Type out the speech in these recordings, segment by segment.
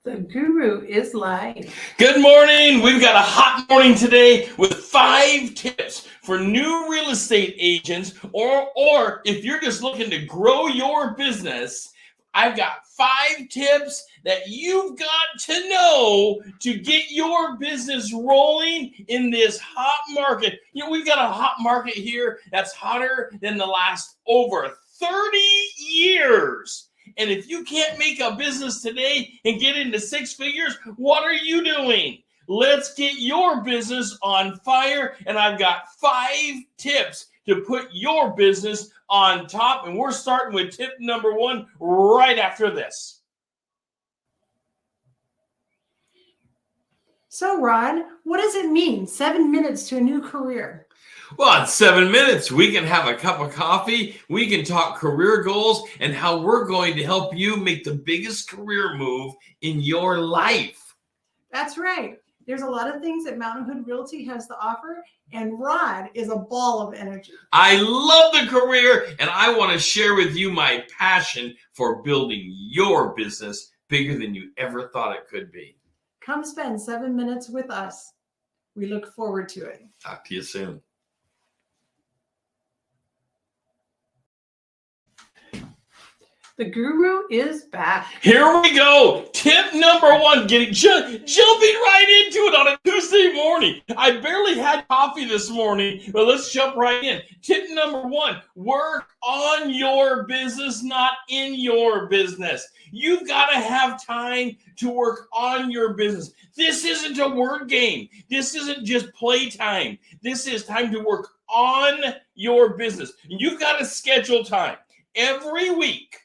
The guru is live. Good morning. We've got a hot morning today with 5 tips for new real estate agents, or if you're just looking to grow your business. I've got 5 tips that you've got to know to get your business rolling in this hot market. You know, we've got a hot market here that's hotter than the last over 30 years. And if you can't make a business today and get into 6 figures, what are you doing? Let's get your business on fire. And I've got 5 tips to put your business on top. And we're starting with tip number 1 right after this. So, Rod, what does it mean? 7 minutes to a new career. Well, in 7 minutes, we can have a cup of coffee, we can talk career goals, and how we're going to help you make the biggest career move in your life. That's right. There's a lot of things that Mountain Hood Realty has to offer, and Rod is a ball of energy. I love the career, and I want to share with you my passion for building your business bigger than you ever thought it could be. Come spend 7 minutes with us. We look forward to it. Talk to you soon. The guru is back. Here we go. Tip number 1, jumping right into it on a Tuesday morning. I barely had coffee this morning, but let's jump right in. Tip number 1, work on your business, not in your business. You've got to have time to work on your business. This isn't a word game. This isn't just playtime. This is time to work on your business. You've got to schedule time every week.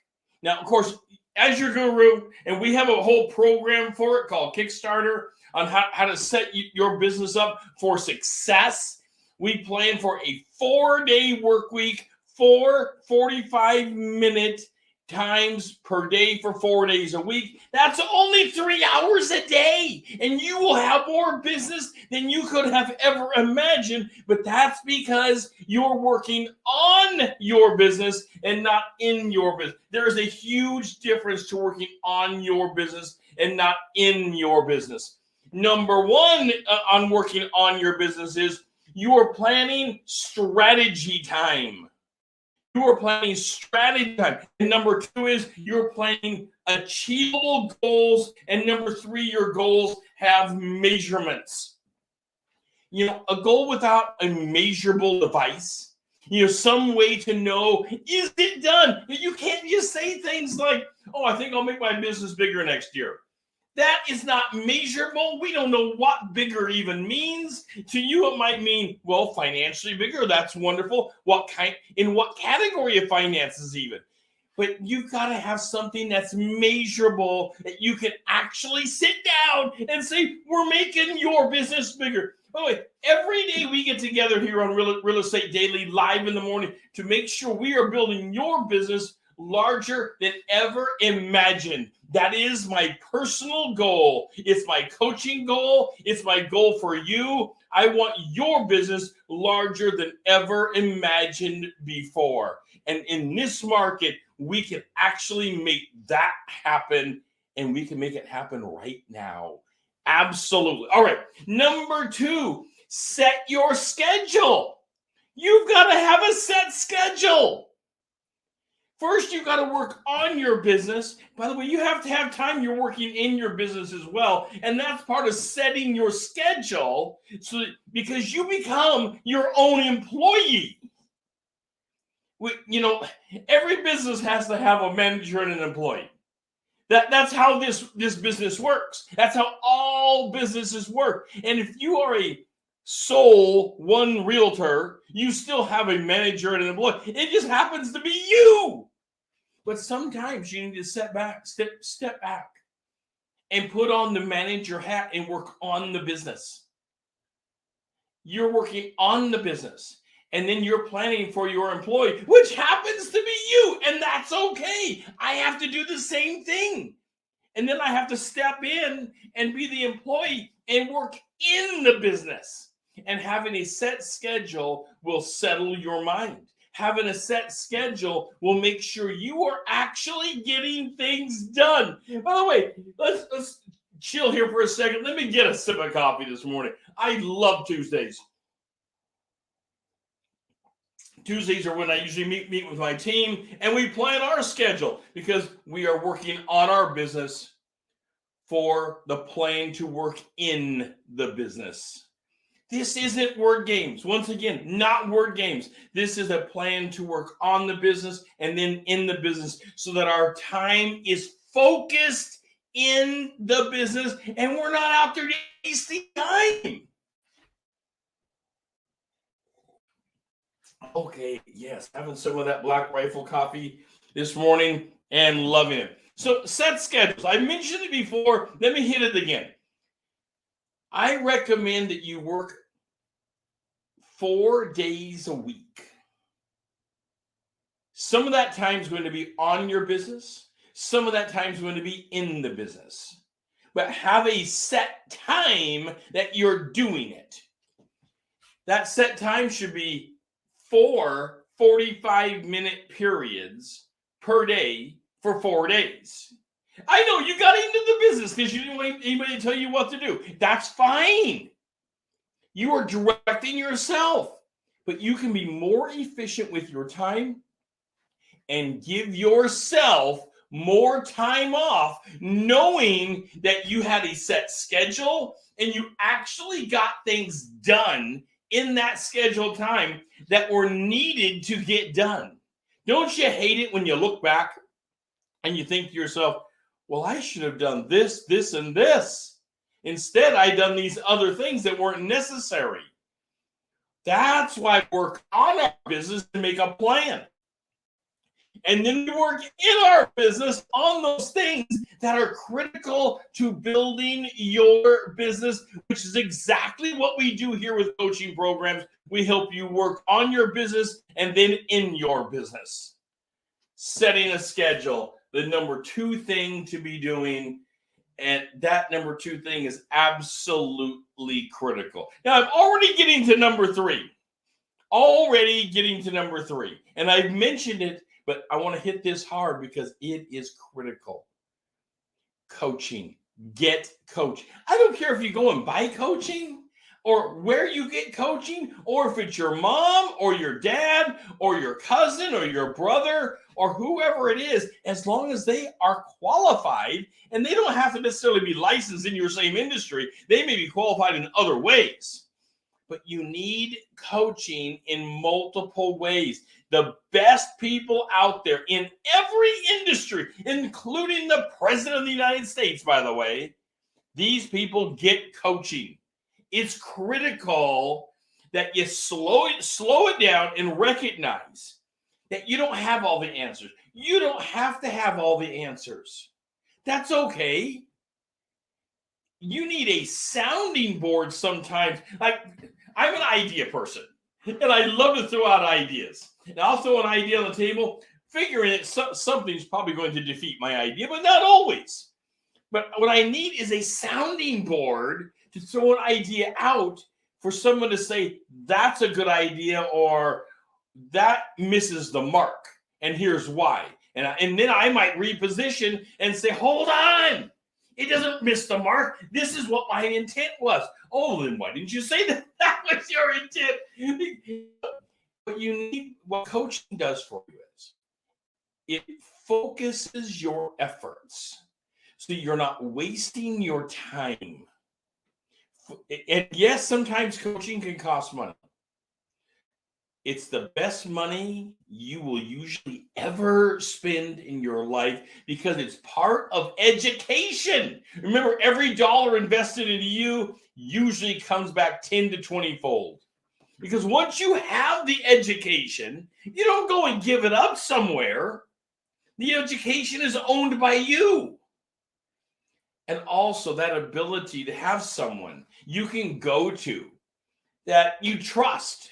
Now, of course, as your guru, and we have a whole program for it called Kickstarter on how to set your business up for success. We plan for a 4-day work week, 4 45-minute times per day for 4 days a week. That's only 3 hours a day, and you will have more business than you could have ever imagined. But that's because you're working on your business and not in your business. There is a huge difference to working on your business and not in your business. Number 1 on working on your business is you are planning strategy time. You are planning strategy time. And number 2 is you're planning achievable goals. And number 3, your goals have measurements. You know, a goal without a measurable device, some way to know, is it done? You can't just say things like, oh, I think I'll make my business bigger next year. That is not measurable. We don't know what bigger even means. To you, it might mean, well, financially bigger. That's wonderful. In what category of finances even? But you've got to have something that's measurable that you can actually sit down and say, we're making your business bigger. By the way, every day we get together here on Real Estate Daily live in the morning to make sure we are building your business larger than ever imagined. That is my personal goal. It's my coaching goal. It's my goal for you. I want your business larger than ever imagined before. And in this market, we can actually make that happen, and we can make it happen right now. Absolutely. All right. Number 2, set your schedule. You've got to have a set schedule. First, you've got to work on your business. By the way, you have to have time you're working in your business as well. And that's part of setting your schedule because you become your own employee. Every business has to have a manager and an employee. That's how this business works. That's how all businesses work. And if you are a sole one realtor, you still have a manager and an employee. It just happens to be you. But sometimes you need to step back and put on the manager hat and work on the business. You're working on the business, and then you're planning for your employee, which happens to be you, and that's okay. I have to do the same thing. And then I have to step in and be the employee and work in the business. And having a set schedule will settle your mind. Having a set schedule will make sure you are actually getting things done. By the way, let's chill here for a second. Let me get a sip of coffee this morning. I love Tuesdays. Tuesdays are when I usually meet with my team, and we plan our schedule because we are working on our business for the plan to work in the business. This isn't word games. Once again, not word games. This is a plan to work on the business and then in the business so that our time is focused in the business and we're not out there wasting time. Okay, yes, having some of that Black Rifle coffee this morning and loving it. So set schedules. I mentioned it before. Let me hit it again. I recommend that you work 4 days a week. Some of that time is going to be on your business. Some of that time is going to be in the business. But have a set time that you're doing it. That set time should be 4 45-minute periods per day for 4 days. I know you got into the business because you didn't want anybody to tell you what to do. That's fine. You are directing yourself, but you can be more efficient with your time and give yourself more time off, knowing that you had a set schedule and you actually got things done in that scheduled time that were needed to get done. Don't you hate it when you look back and you think to yourself, well, I should have done this, this, and this. Instead, I done these other things that weren't necessary. That's why we work on our business to make a plan. And then we work in our business on those things that are critical to building your business, which is exactly what we do here with coaching programs. We help you work on your business and then in your business. Setting a schedule, the number 2 thing to be doing. And that number 2 thing is absolutely critical. Now, I'm already getting to number 3. And I've mentioned it, but I want to hit this hard because it is critical. Coaching. Get coach. I don't care if you go and buy coaching or where you get coaching, or if it's your mom or your dad or your cousin or your brother or whoever it is, as long as they are qualified, and they don't have to necessarily be licensed in your same industry. They may be qualified in other ways. But you need coaching in multiple ways. The best people out there in every industry, including the President of the United States, by the way, these people get coaching. It's critical that you slow it down and recognize that you don't have all the answers. You don't have to have all the answers. That's okay. You need a sounding board sometimes. Like, I'm an idea person, and I love to throw out ideas. And I'll throw an idea on the table, figuring that something's probably going to defeat my idea, but not always. But what I need is a sounding board to throw an idea out for someone to say, that's a good idea, or that misses the mark, and here's why. And then I might reposition and say, hold on. It doesn't miss the mark. This is what my intent was. Oh, then why didn't you say that that was your intent? What you need, what coaching does for you is it focuses your efforts so you're not wasting your time. And yes, sometimes coaching can cost money. It's the best money you will usually ever spend in your life because it's part of education. Remember, every dollar invested into you usually comes back 10 to 20-fold. Because once you have the education, you don't go and give it up somewhere. The education is owned by you. And also that ability to have someone you can go to that you trust.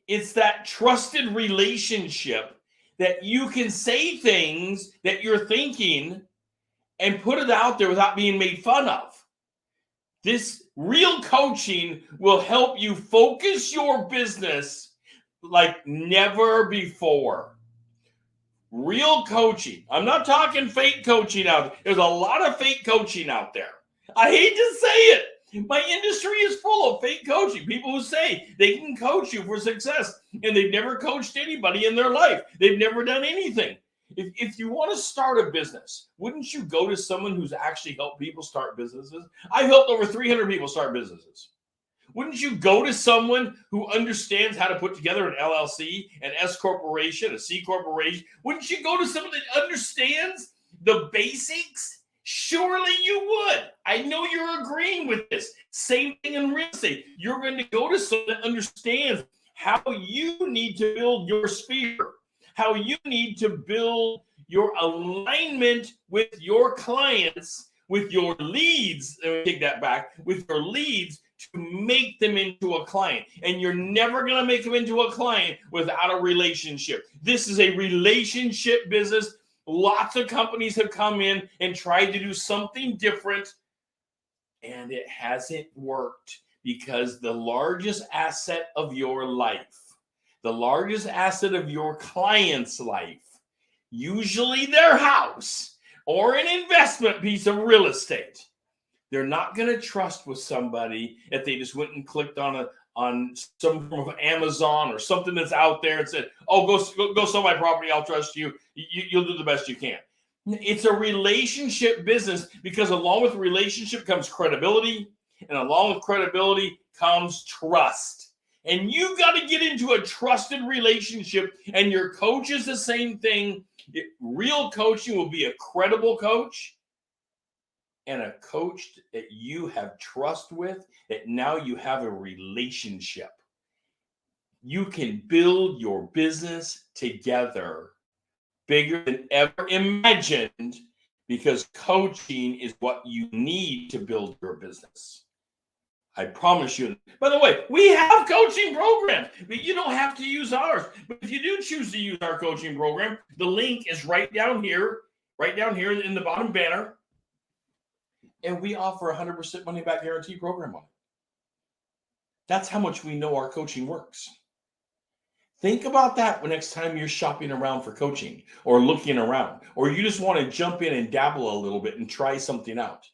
It's that trusted relationship that you can say things that you're thinking and put it out there without being made fun of. This real coaching will help you focus your business like never before. Real coaching. I'm not talking fake coaching out there. There's a lot of fake coaching out there. I hate to say it. My industry is full of fake coaching. People who say they can coach you for success, and they've never coached anybody in their life. They've never done anything. If you want to start a business, wouldn't you go to someone who's actually helped people start businesses? I've helped over 300 people start businesses. Wouldn't you go to someone who understands how to put together an LLC, an S corporation, a C corporation? Wouldn't you go to someone that understands the basics? Surely you would. I know you're agreeing with this. Same thing in real estate. You're going to go to someone that understands how you need to build your sphere, how you need to build your alignment with your clients, with your leads. Let me take that back. With your leads to make them into a client. And you're never going to make them into a client without a relationship. This is a relationship business. Lots of companies have come in and tried to do something different, and it hasn't worked because the largest asset of your life, the largest asset of your client's life, usually their house or an investment piece of real estate, they're not going to trust with somebody if they just went and clicked on some form of Amazon or something that's out there and said, "Oh, go sell my property. I'll trust you. You'll do the best you can." It's a relationship business because along with relationship comes credibility, and along with credibility comes trust. And you got to get into a trusted relationship, and your coach is the same thing. Real coaching will be a credible coach, and a coach that you have trust with, that now you have a relationship. You can build your business together bigger than ever imagined because coaching is what you need to build your business. I promise you. By the way, we have coaching programs, but you don't have to use ours. But if you do choose to use our coaching program, the link is right down here in the bottom banner. And we offer a 100% money back guarantee program on it. That's how much we know our coaching works. Think about that when next time you're shopping around for coaching or looking around, or you just want to jump in and dabble a little bit and try something out.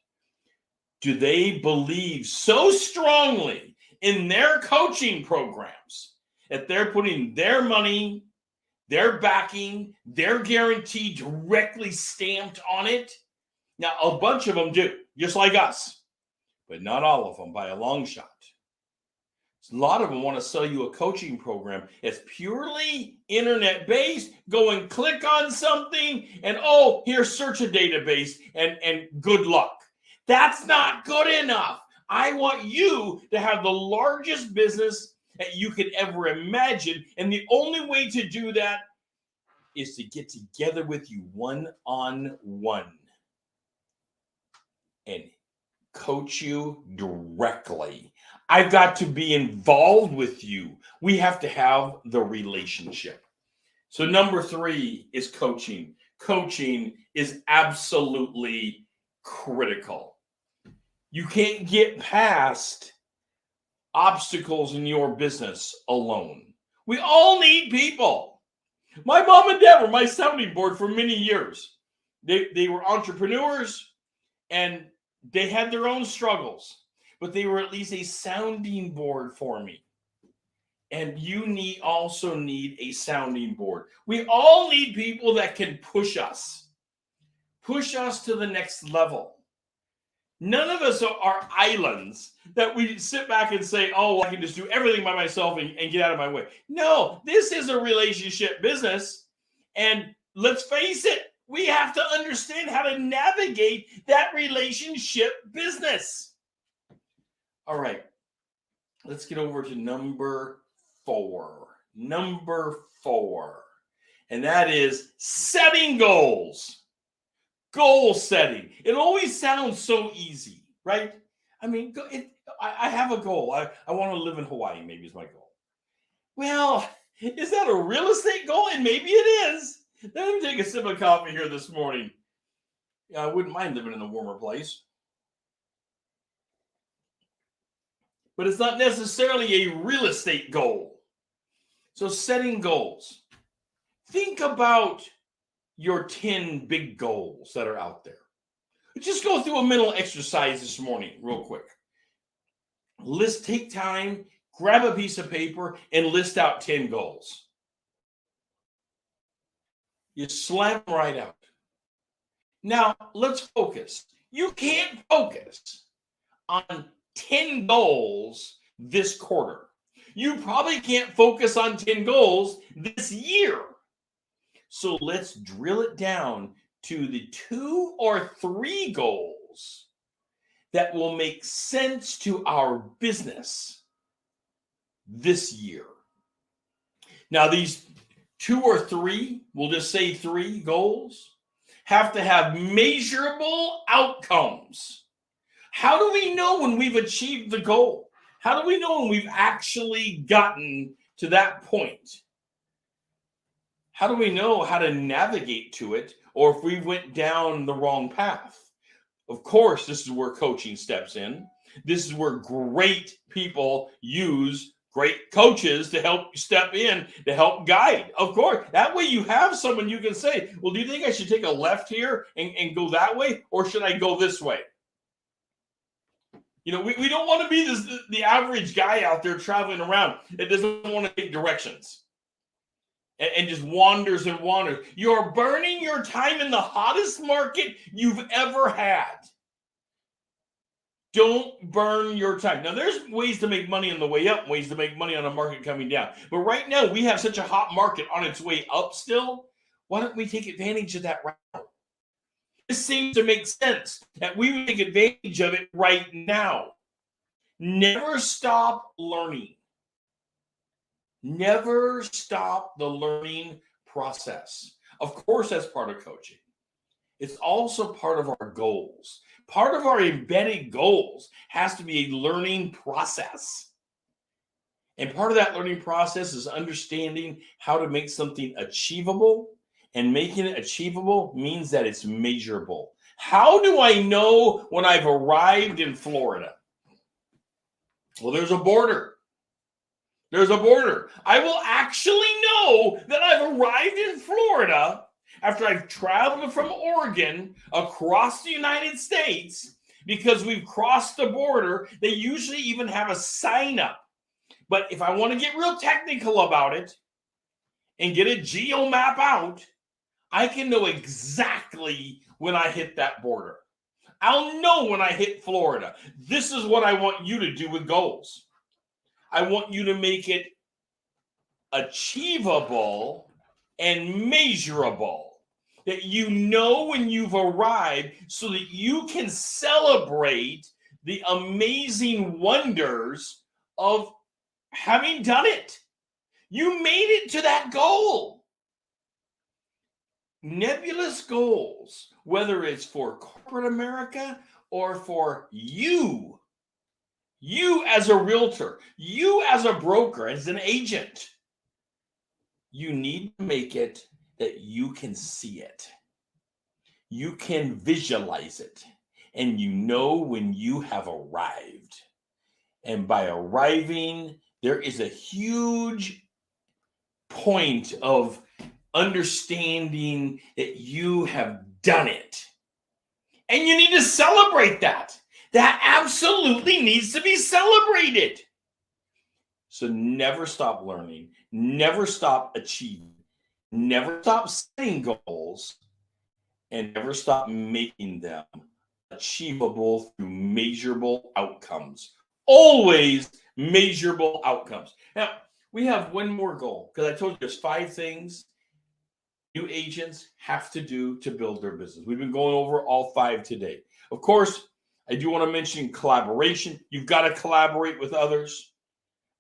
Do they believe so strongly in their coaching programs that they're putting their money, their backing, their guarantee directly stamped on it? Now, a bunch of them do, just like us, but not all of them by a long shot. A lot of them want to sell you a coaching program. It's purely internet-based. Go and click on something, and here, search a database, and good luck. That's not good enough. I want you to have the largest business that you could ever imagine, and the only way to do that is to get together with you one-on-one and coach you directly. I've got to be involved with you. We have to have the relationship. So number 3 is coaching. Coaching is absolutely critical. You can't get past obstacles in your business alone. We all need people. My mom and dad were my sounding board for many years. They were entrepreneurs, and they had their own struggles, but they were at least a sounding board for me. And you also need a sounding board. We all need people that can push us to the next level. None of us are islands that we sit back and say, I can just do everything by myself and get out of my way. No, this is a relationship business. And let's face it, we have to understand how to navigate that relationship business. All right, let's get over to number 4. Number 4, and that is setting goals. Goal setting. It always sounds so easy, right? I mean, I have a goal. I want to live in Hawaii, maybe is my goal. Well, is that a real estate goal? And maybe it is. Let me take a sip of coffee here this morning. I wouldn't mind living in a warmer place. But it's not necessarily a real estate goal. So setting goals. Think about your 10 big goals that are out there. Just go through a mental exercise this morning real quick. Take time, grab a piece of paper, and list out 10 goals. You slam them right out. Now, let's focus. You can't focus on 10 goals this quarter. You probably can't focus on 10 goals this year. So let's drill it down to the 2 or 3 goals that will make sense to our business this year. Now, these 2 or 3, we'll just say 3 goals, have to have measurable outcomes. How do we know when we've achieved the goal? How do we know when we've actually gotten to that point? How do we know how to navigate to it, or if we went down the wrong path? Of course, this is where coaching steps in. This is where great people use great coaches to help step in, to help guide. Of course, that way you have someone you can say, well, do you think I should take a left here and go that way, or should I go this way? You know, we don't want to be the average guy out there traveling around that doesn't want to take directions and just wanders and wanders. You're burning your time in the hottest market you've ever had. Don't burn your time. Now, there's ways to make money on the way up, ways to make money on a market coming down. But right now, we have such a hot market on its way up still. Why don't we take advantage of that right now? This seems to make sense that we would take advantage of it right now. Never stop learning. Never stop the learning process. Of course, that's part of coaching. It's also part of our goals. Part of our embedded goals has to be a learning process. And part of that learning process is understanding how to make something achievable. And making it achievable means that it's measurable. How do I know when I've arrived in Florida? Well, there's a border. There's a border. I will actually know that I've arrived in Florida after I've traveled from Oregon across the United States, because we've crossed the border. They usually even have a sign up. But if I want to get real technical about it and get a geo map out, I can know exactly when I hit that border. I'll know when I hit Florida. This is what I want you to do with goals. I want you to make it achievable and measurable, that you know when you've arrived, so that you can celebrate the amazing wonders of having done it. You made it to that goal. Nebulous goals, whether it's for corporate America or for you as a realtor, you as a broker, as an agent, you need to make it that you can see it. You can visualize it, and you know when you have arrived. And by arriving, there is a huge point of understanding that you have done it. And you need to celebrate that. That absolutely needs to be celebrated. So never stop learning, never stop achieving, never stop setting goals, and never stop making them achievable through measurable outcomes. Always measurable outcomes. Now, we have one more goal, because I told you there's 5 things new agents have to do to build their business. We've been going over all 5 today. Of course, I do want to mention collaboration. You've got to collaborate with others.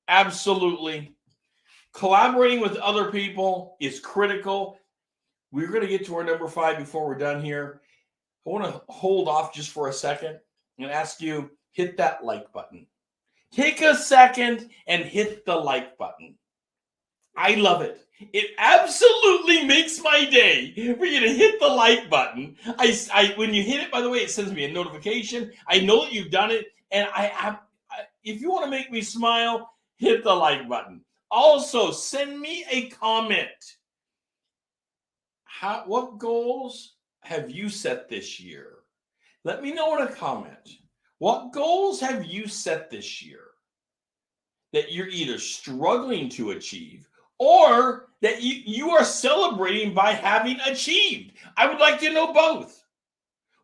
Absolutely. Collaborating with other people is critical. We're going to get to our number 5 before we're done here. I want to hold off just for a second and ask you, hit that like button. Take a second and hit the like button. I love it. It absolutely makes my day for you to hit the like button. When you hit it, by the way, it sends me a notification. I know that you've done it. And if you want to make me smile, hit the like button. Also, send me a comment. What goals have you set this year Let me know in a comment. What goals have you set this year that you're either struggling to achieve or that you are celebrating by having achieved? I would like to know both.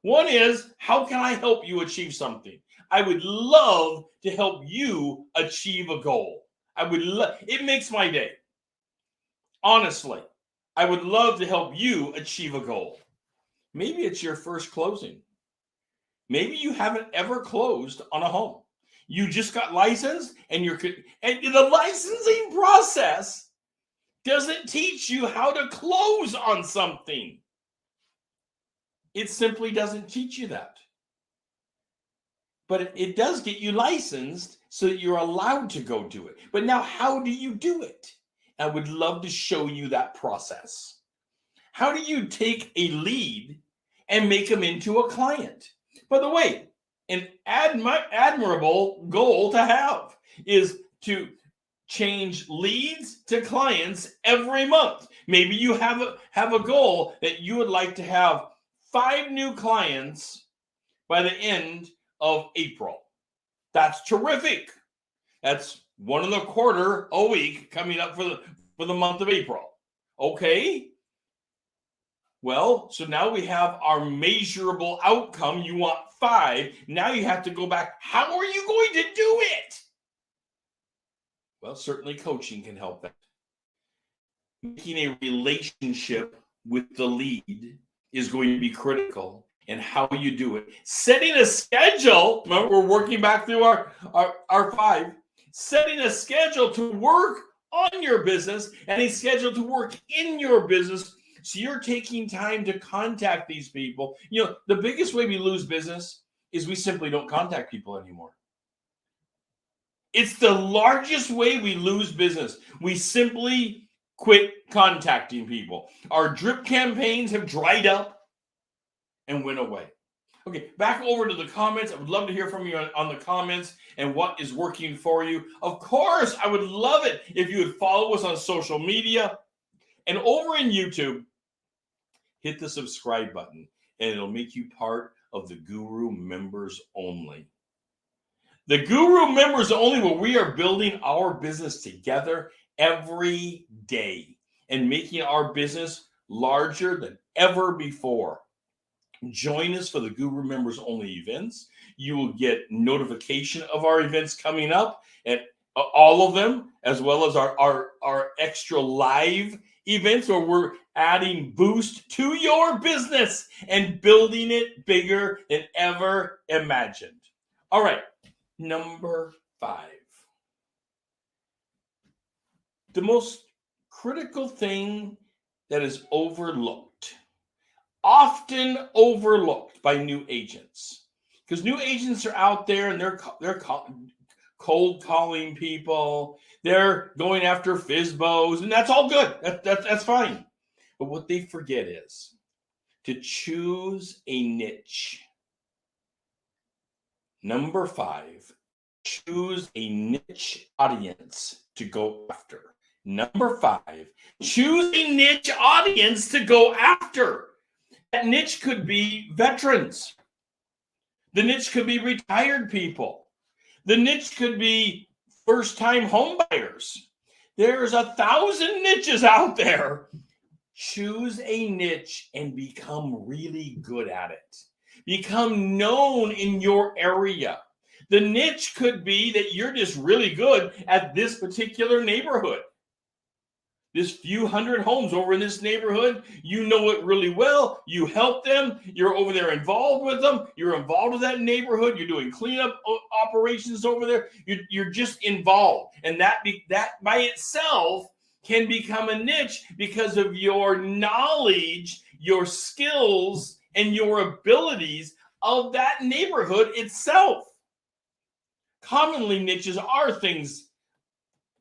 One is, how can I help you achieve something? I would love to help you achieve a goal. It makes my day. Honestly, I would love to help you achieve a goal. Maybe it's your first closing. Maybe you haven't ever closed on a home. You just got licensed, and the licensing process doesn't teach you how to close on something. It simply doesn't teach you that. But it does get you licensed so that you're allowed to go do it. But now, how do you do it? I would love to show you that process. How do you take a lead and make them into a client? By the way, an admirable goal to have is to change leads to clients every month. Maybe you have a goal that you would like to have 5 new clients by the end of April. That's terrific. That's 1.25 a week coming up for the month of April. Okay. Well, so now we have our measurable outcome. You want 5. Now you have to go back. How are you going to do it? Well, certainly coaching can help that. Making a relationship with the lead is going to be critical, and how you do it. Setting a schedule. Remember, we're working back through our 5. Setting a schedule to work on your business and a schedule to work in your business. So you're taking time to contact these people. You know, the biggest way we lose business is we simply don't contact people anymore. It's the largest way we lose business. We simply quit contacting people. Our drip campaigns have dried up and went away. Okay, back over to the comments. I would love to hear from you on the comments and what is working for you. Of course, I would love it if you would follow us on social media. And over in YouTube, hit the subscribe button, and it'll make you part of the Guru members only. The Guru members only, where we are building our business together every day and making our business larger than ever before. Join us for the Guru members only events. You will get notification of our events coming up, and all of them, as well as our extra live events where we're adding boost to your business and building it bigger than ever imagined. All right, number 5. The most critical thing that is overlooked, often overlooked by new agents, because new agents are out there and they're cold calling people. They're going after FSBOs, and that's all good. That's fine. But what they forget is to choose a niche. Number 5, choose a niche audience to go after. Number 5, choose a niche audience to go after. That niche could be veterans. The niche could be retired people. The niche could be first-time home buyers. There's 1,000 niches out there. Choose a niche and become really good at it. Become known in your area. The niche could be that you're just really good at this particular neighborhood. This few hundred homes over in this neighborhood, you know it really well. You help them. You're over there involved with them. You're involved with that neighborhood. You're doing cleanup operations over there. You're just involved. And that by itself can become a niche because of your knowledge, your skills, and your abilities of that neighborhood itself. Commonly, niches are things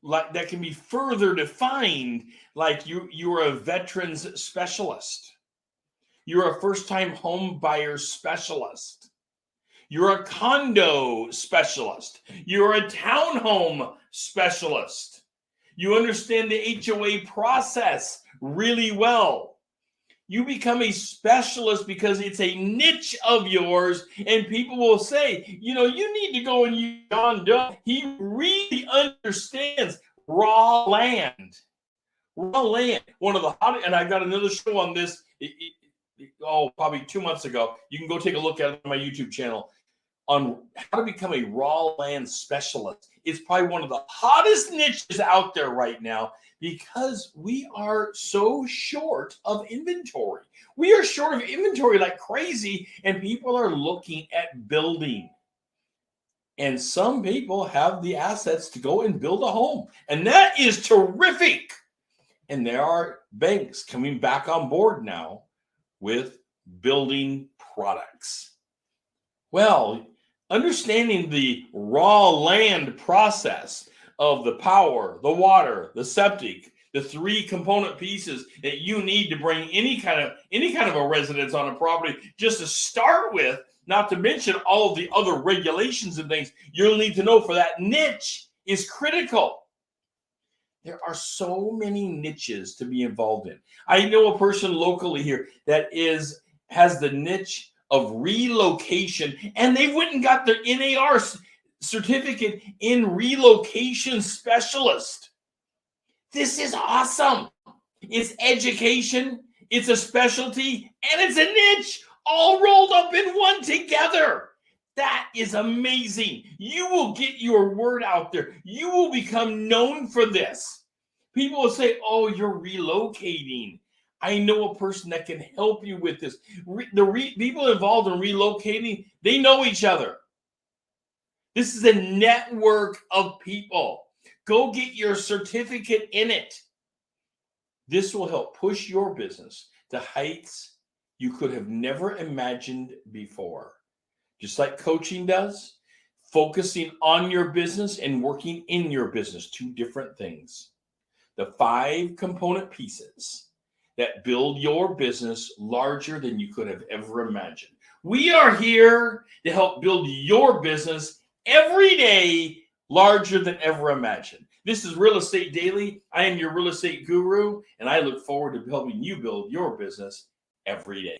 like that can be further defined, like you're a veterans specialist. You're a first-time home buyer specialist. You're a condo specialist. You're a townhome specialist. You understand the HOA process really well. You become a specialist because it's a niche of yours, and people will say, you know, you need to go and use John Doe. He really understands raw land. Raw land. One of the hottest, and I got another show on this, probably 2 months ago. You can go take a look at it on my YouTube channel on how to become a raw land specialist. It's probably one of the hottest niches out there right now because we are so short of inventory. We are short of inventory like crazy, and people are looking at building. And some people have the assets to go and build a home, and that is terrific. And there are banks coming back on board now with building products. Well, understanding the raw land process of the power, the water, the septic, the 3 component pieces that you need to bring any kind of a residence on a property just to start with, not to mention all of the other regulations and things you'll need to know for that niche is critical. There are so many niches to be involved in. I know a person locally here that has the niche of relocation, and they went and got their NAR certificate in relocation specialist. This is awesome. It's education, it's a specialty, and it's a niche all rolled up in one together. That is amazing. You will get your word out there. You will become known for this. People will say, oh, you're relocating. I know a person that can help you with this. People involved in relocating, they know each other. This is a network of people. Go get your certificate in it. This will help push your business to heights you could have never imagined before. Just like coaching does, focusing on your business and working in your business, 2 different things. The 5 component pieces that build your business larger than you could have ever imagined. We are here to help build your business every day larger than ever imagined. This is Real Estate Daily. I am your real estate guru, and I look forward to helping you build your business every day.